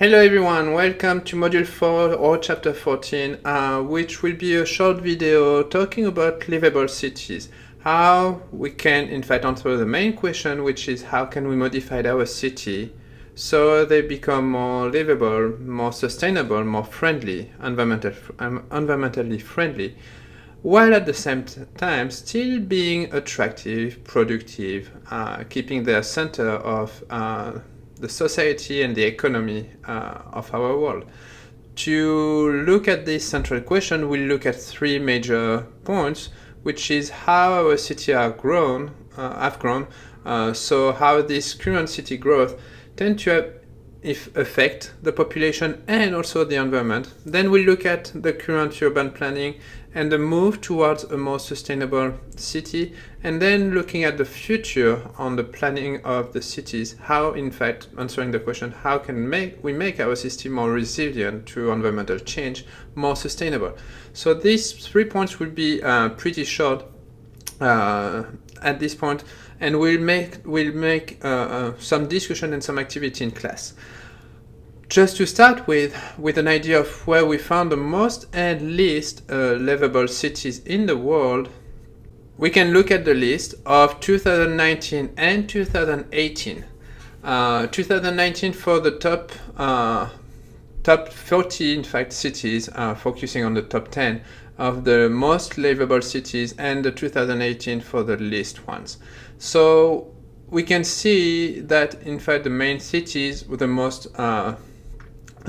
Hello everyone, welcome to Module 4 or Chapter 14, which will be a short video talking about livable cities. How we can in fact answer the main question, which is how can we modify our city so they become more livable, more sustainable, more friendly, environmentally friendly, while at the same time still being attractive, productive, keeping the center of the society and the economy of our world. To look at this central question, we'll look at three major points, which is how our city have grown. So how this current city growth tend to affect the population and also the environment. Then we'll look at the current urban planning and the move towards a more sustainable city, and then looking at the future on the planning of the cities, how in fact answering the question how can we make our city more resilient to environmental change, more sustainable. So these 3 points will be pretty short at this point, and we'll make some discussion and some activity in class. Just to start with an idea of where we found the most and least livable cities in the world, we can look at the list of 2019 and 2018. 2019 for the top 40, in fact, cities, focusing on the top 10 of the most livable cities, and the 2018 for the least ones. So we can see that, in fact, the main cities with the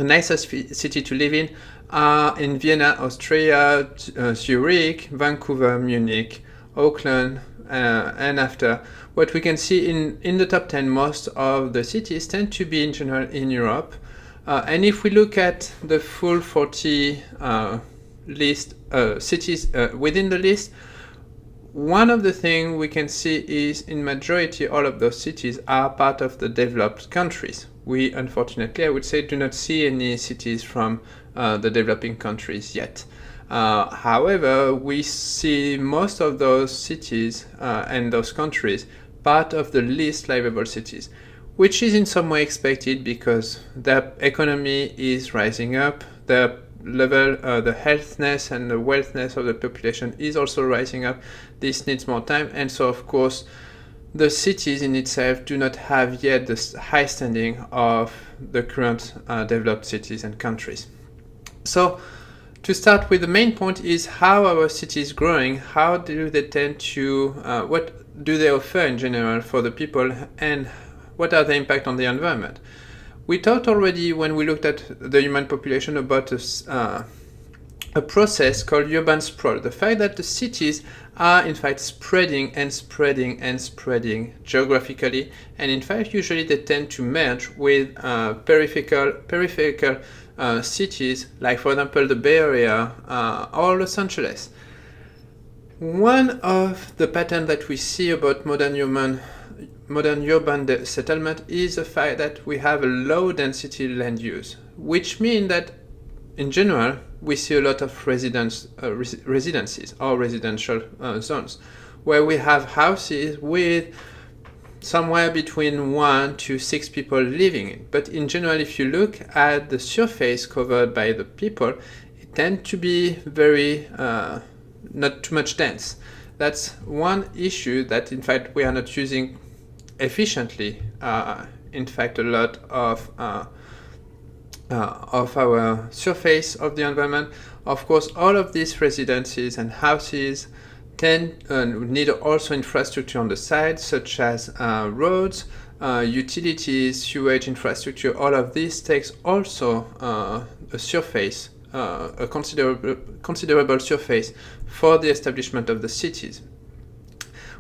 nicest city to live in are in Vienna, Austria, Zurich, Vancouver, Munich, Auckland, and after. What we can see in the top 10, most of the cities tend to be in general in Europe. And if we look at the full 40 list cities within the list, one of the things we can see is in majority all of those cities are part of the developed countries. We unfortunately, I would say, do not see any cities from the developing countries yet. However, we see most of those cities and those countries part of the least livable cities, which is in some way expected because their economy is rising up, their level, the healthness and the wealthness of the population is also rising up. This needs more time, and so of course the cities in itself do not have yet the high standing of the current developed cities and countries. So to start with, the main point is how our city is growing, how do they tend to, what do they offer in general for the people, and what are the impact on the environment. We talked already when we looked at the human population about a process called urban sprawl, the fact that the cities are in fact spreading and spreading and spreading geographically, and in fact usually they tend to merge with peripheral cities, like for example the Bay Area or Los Angeles. One of the patterns that we see about modern urban settlement is the fact that we have a low density land use, which means that in general we see a lot of residences or residential zones where we have houses with somewhere between 1 to 6 people living in. But in general, if you look at the surface covered by the people, it tends to be very not too much dense. That's one issue that in fact we are not using efficiently. In fact, a lot of our surface of the environment. Of course, all of these residences and houses need also infrastructure on the side, such as roads, utilities, sewage infrastructure. All of this takes also a surface, a considerable surface for the establishment of the cities.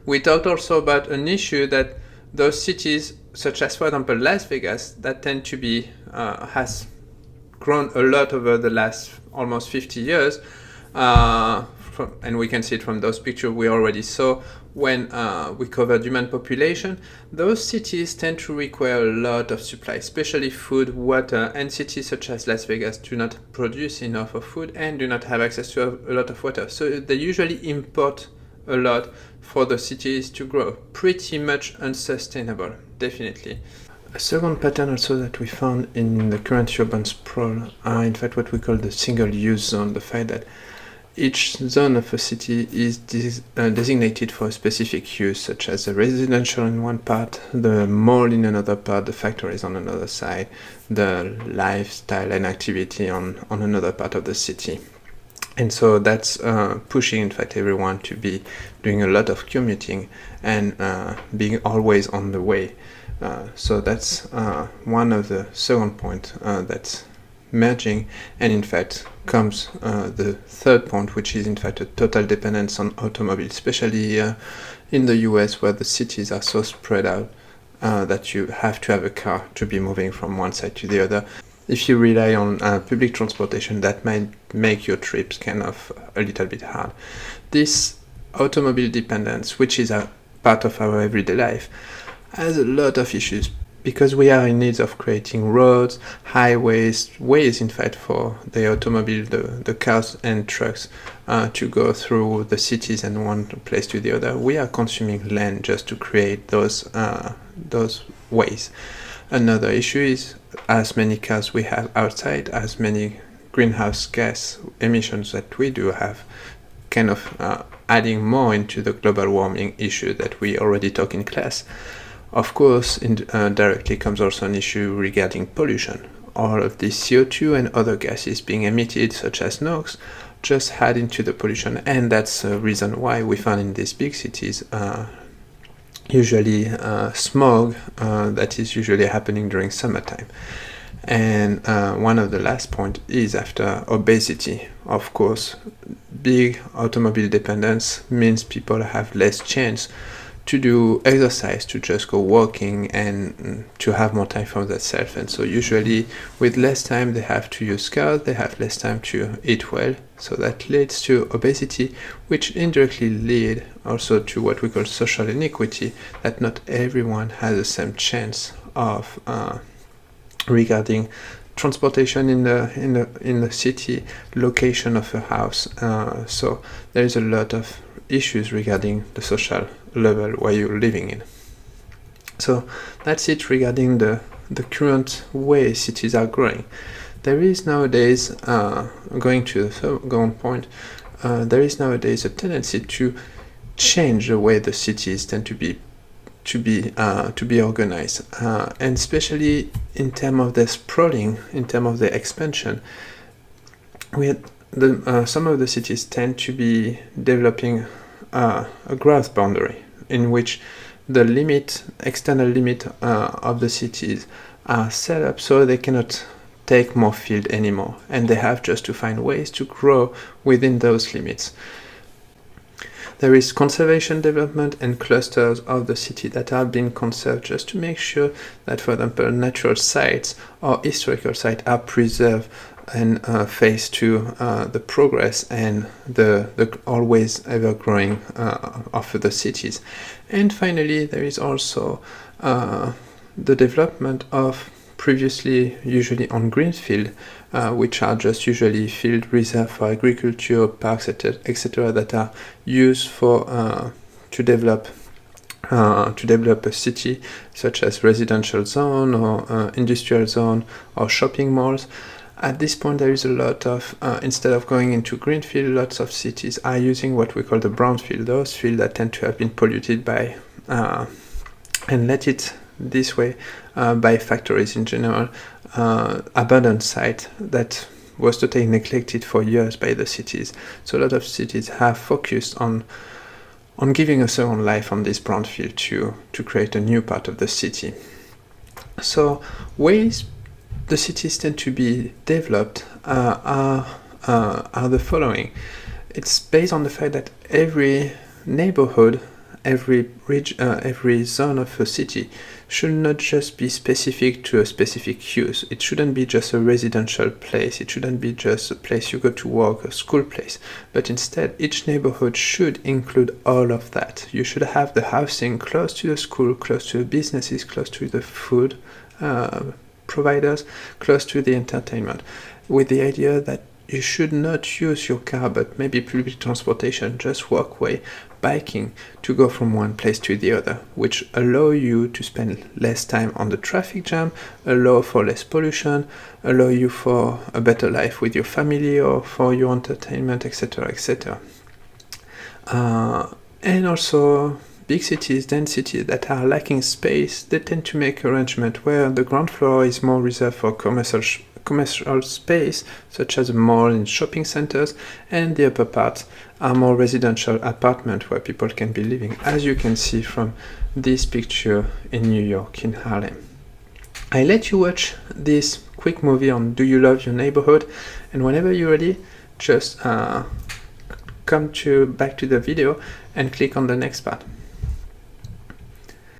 We talked also about an issue that those cities, such as for example Las Vegas, that tend to be has grown a lot over the last almost 50 years, and we can see it from those pictures we already saw when we covered human population. Those cities tend to require a lot of supply, especially food, water, and cities such as Las Vegas do not produce enough of food and do not have access to a lot of water. So they usually import a lot for the cities to grow. Pretty much unsustainable, definitely. A second pattern also that we found in the current urban sprawl are in fact what we call the single-use zone, the fact that each zone of a city is designated for a specific use, such as the residential in one part, the mall in another part, the factories on another side, the lifestyle and activity on another part of the city. And so that's pushing, in fact, everyone to be doing a lot of commuting and being always on the way. So that's one of the second point that's merging, and in fact comes the third point, which is in fact a total dependence on automobiles, especially in the US, where the cities are so spread out that you have to have a car to be moving from one side to the other. If you rely on public transportation, that might make your trips kind of a little bit hard. This automobile dependence, which is a part of our everyday life, has a lot of issues, because we are in need of creating roads, highways, ways, in fact, for the automobile, the cars and trucks to go through the cities and one place to the other. We are consuming land just to create those ways. Another issue is, as many cars we have outside, as many greenhouse gas emissions that we do have, kind of adding more into the global warming issue that we already talked in class. Of course, directly comes also an issue regarding pollution. All of the CO2 and other gases being emitted, such as NOx, just add into the pollution, and that's the reason why we find in these big cities usually smog that is usually happening during summertime. And one of the last point is after obesity. Of course, big automobile dependence means people have less chance to do exercise, to just go walking and to have more time for themselves. And so usually with less time they have to use cars, they have less time to eat well. So that leads to obesity, which indirectly lead also to what we call social inequity, that not everyone has the same chance of regarding transportation in the city, location of a house. So there is a lot of issues regarding the social level where you're living in. So that's it regarding the current way cities are growing. There is nowadays, going to the second point, there is nowadays a tendency to change the way the cities tend to be organized, and especially in terms of their sprawling, in terms of their expansion. Some of the cities tend to be developing a growth boundary in which the external limit of the cities are set up so they cannot take more field anymore, and they have just to find ways to grow within those limits. There is conservation development and clusters of the city that are being conserved just to make sure that, for example, natural sites or historical sites are preserved and face to the progress and the always ever growing of the cities. And finally, there is also the development of previously usually on greenfield, which are just usually field reserved for agriculture, parks, etc., that are used for to develop a city, such as residential zone or industrial zone or shopping malls. At this point, there is a lot of, instead of going into greenfield, lots of cities are using what we call the brownfield, those fields that tend to have been polluted by, and let it this way, by factories in general, abandoned site that was totally neglected for years by the cities. So a lot of cities have focused on giving a second life on this brownfield to create a new part of the city. So ways the cities tend to be developed are the following. It's based on the fact that every neighborhood, every zone of a city should not just be specific to a specific use. It shouldn't be just a residential place. It shouldn't be just a place you go to work, a school place. But instead, each neighborhood should include all of that. You should have the housing close to the school, close to the businesses, close to the food providers, close to the entertainment, with the idea that you should not use your car, but maybe public transportation, just walkway, biking, to go from one place to the other, which allow you to spend less time on the traffic jam, allow for less pollution, allow you for a better life with your family or for your entertainment, etc., etc. And also, big cities, dense cities that are lacking space, they tend to make arrangement where the ground floor is more reserved for commercial space, such as a mall and shopping centers, and the upper parts are more residential apartments where people can be living, as you can see from this picture in New York, in Harlem. I let you watch this quick movie on Do You Love Your Neighborhood, and whenever you're ready, just come back to the video and click on the next part.